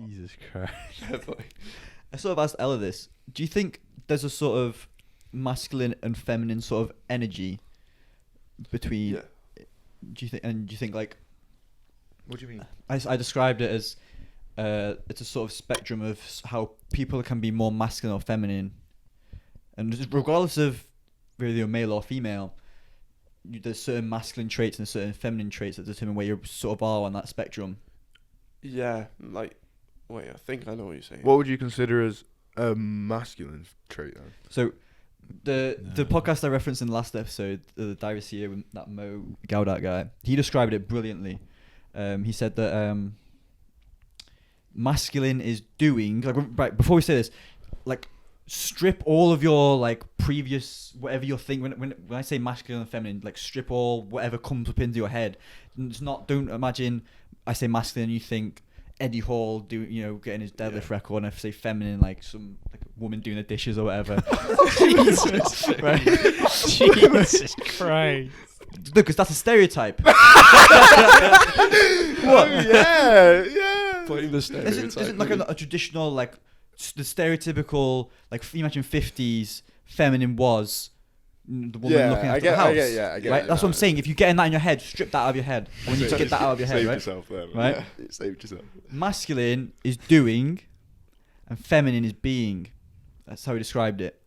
Jesus Christ. I sort of asked Ella this. Do you think there's a sort of masculine and feminine sort of energy between? Yeah. Do you think like? What do you mean? I described it as it's a sort of spectrum of how people can be more masculine or feminine, and regardless of whether you're male or female, there's certain masculine traits and certain feminine traits that determine where you sort of are on that spectrum. Yeah, like, wait, I think I know what you're saying. What would you consider as a masculine trait then? So the podcast I referenced in the last episode, the Diversity with that Mo Gaudat guy, he described it brilliantly. He said that masculine is doing, like, right before we say this, like, strip all of your like previous whatever you're thinking when I say masculine and feminine, like strip all whatever comes up into your head. It's not, don't imagine I say masculine and you think Eddie Hall getting his deadlift record, and if I say feminine, like some like a woman doing the dishes or whatever. Jesus. Right? Jesus Christ. Look, because that's a stereotype. What? Yeah. Putting the stereotype. Isn't like a traditional, like the stereotypical, like imagine 50s feminine was the woman looking after the house. I get right? it, That's what I'm saying. If you get in that in your head, strip that out of your head. And when you get that out of your head, Saved right? yourself there, man. Right? Yeah, saved yourself. Masculine is doing, and feminine is being. That's how he described it.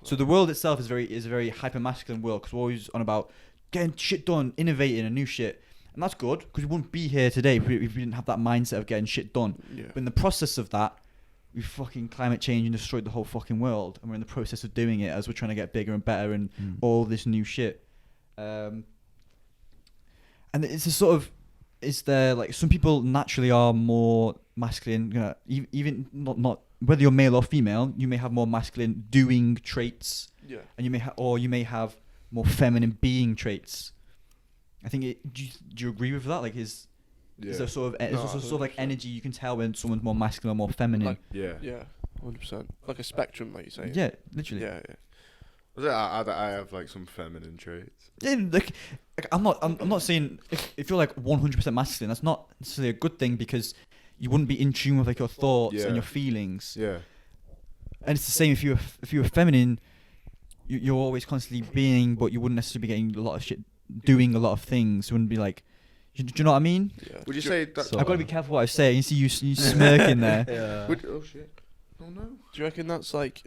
So the world itself is a very hyper masculine world, because we're always on about getting shit done, innovating, and new shit. And that's good, because we wouldn't be here today if we didn't have that mindset of getting shit done. Yeah. But in the process of that, we fucking climate change and destroyed the whole fucking world, and we're in the process of doing it as we're trying to get bigger and better and all this new shit. And it's a sort of, is there like some people naturally are more masculine, even not whether you're male or female, you may have more masculine doing traits, Yeah. and you may have more feminine being traits. I think do you agree with that? Like, is there sort of like 100%. energy you can tell when someone's more masculine or more feminine? Like, Yeah. Yeah, 100%. Like a spectrum, like you say. Yeah, literally. Yeah, I have like some feminine traits. Yeah, like I'm not saying if you're like 100% masculine, that's not necessarily a good thing, because you wouldn't be in tune with like your thoughts and your feelings. Yeah. And it's the same if you were feminine, you're always constantly being, but you wouldn't necessarily be getting a lot of shit, doing a lot of things. You wouldn't be like, do you know what I mean? yeah. Would you say that? I've got to be careful what I say. You see you smirking there. Yeah. Oh shit. Oh no. Do you reckon that's like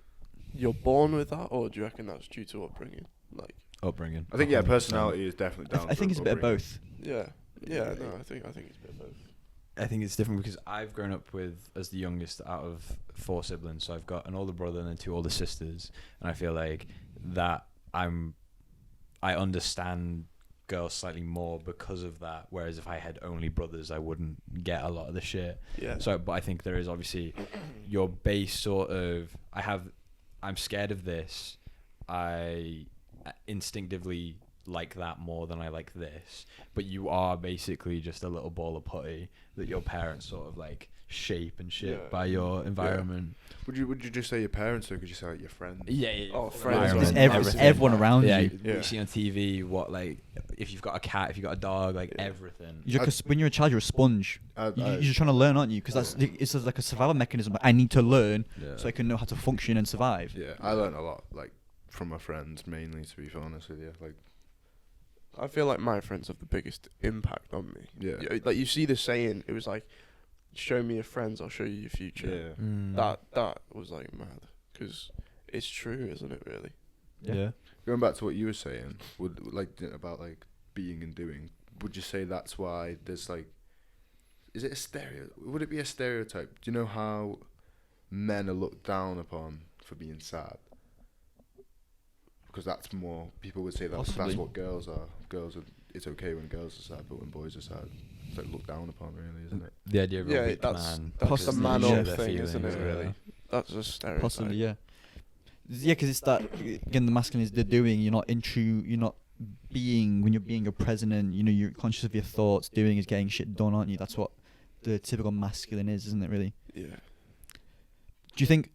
you're born with that, or do you reckon that's due to upbringing? Like, Upbringing. I think personality is definitely down. I think it's a bit of both. yeah, no, I think it's a bit of both. I think it's different because I've grown up as the youngest out of 4 siblings. So I've got an older brother and then 2 older sisters, and I feel like that I understand girls slightly more because of that. Whereas if I had only brothers, I wouldn't get a lot of the shit. Yeah. So, but I think there is obviously your base sort of. I'm scared of this. I instinctively like that more than I like this. But you are basically just a little ball of putty that your parents sort of like shape and shit by your environment. Would you just say your parents, or could you say like your friends? Yeah. Oh, friends. Just Everything. everyone around Yeah, you. you see on TV what, like, if you've got a cat, if you've got a dog, like everything. When you're a child, you're a sponge. you're just trying to learn, aren't you? Because it's like a survival mechanism. Like, I need to learn so I can know how to function and survive. Yeah, I learned a lot, like from my friends mainly. To be honest with you, like, I feel like my friends have the biggest impact on me. Yeah. Like, you see the saying, it was like, show me your friends, I'll show you your future. yeah. That was like mad, because it's true, isn't it? Really. Yeah. Going back to what you were saying, about like being and doing, would you say that's why there's like, is it a stereo? Would it be a stereotype? Do you know how men are looked down upon for being sad? Because that's more, people would say that's what girls are. It's okay when girls are sad, but when boys are sad, it's like looked down upon, really, isn't it? The idea of a weak that's man. the Possibly, man yeah. up Their thing, isn't it? feelings, Really. That's a stereotype. Possibly, yeah. Yeah, because it's that, again, the masculine is the doing. You're not you're not being. When you're being, you're present, and you're conscious of your thoughts. Doing is getting shit done, aren't you? That's what the typical masculine is, isn't it, really? Yeah. Do you think,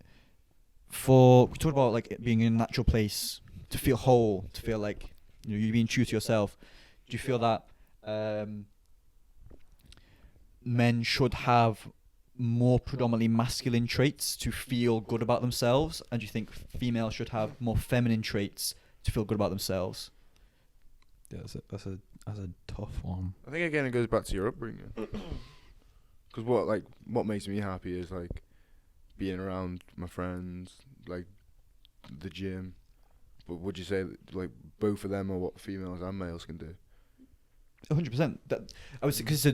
we talked about like it being in a natural place to feel whole, to feel like you're being true to yourself. Do you feel that men should have more predominantly masculine traits to feel good about themselves, and do you think females should have more feminine traits to feel good about themselves? Yeah, that's a tough one. I think again it goes back to your upbringing. Because what makes me happy is like being around my friends, like the gym. But would you say that, like both of them are what females and males can do? 100%. That I would say, because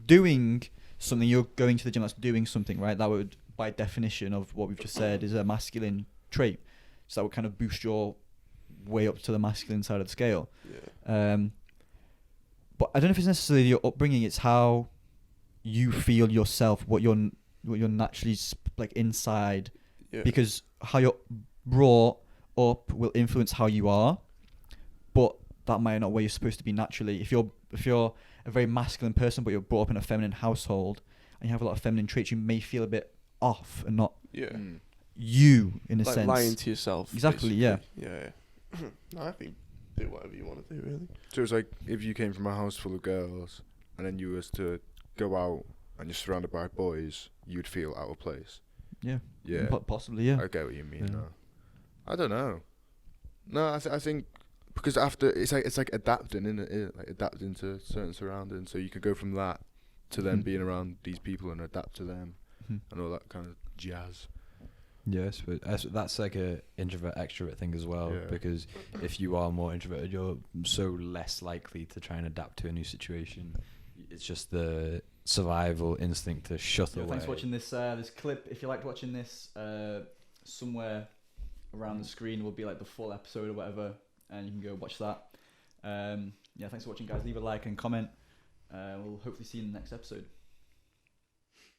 doing something, you're going to the gym, that's doing something, right? That would, by definition of what we've just said, is a masculine trait. So that would kind of boost your way up to the masculine side of the scale. Yeah. But I don't know if it's necessarily your upbringing, it's how you feel yourself, what you're naturally like inside, Yeah. because how you're brought up will influence how you are, but that might not where you're supposed to be naturally. If you're a very masculine person but you're brought up in a feminine household and you have a lot of feminine traits, you may feel a bit off and not Yeah. you in a Like sense. lying to yourself. Exactly, yeah. basically. Yeah. No, I think do whatever you want to do, really. So it's like if you came from a house full of girls and then you was to go out and you're surrounded by boys, you'd feel out of place. Yeah. Yeah. Possibly, yeah. I get what you mean. Yeah. No. I don't know. No, I think because after it's like adapting, innit? Like adapting to certain surroundings. So you can go from that to then Mhm. being around these people and adapt to them Mhm. and all that kind of jazz. Yes, but that's like a introvert extrovert thing as well. Yeah. Because if you are more introverted, you're so less likely to try and adapt to a new situation. It's just the survival instinct to shut away. Thanks for watching this clip. If you liked watching this, somewhere around the screen will be like the full episode or whatever, and you can go watch that. Yeah, thanks for watching, guys. Leave a like and comment. We'll hopefully see you in the next episode.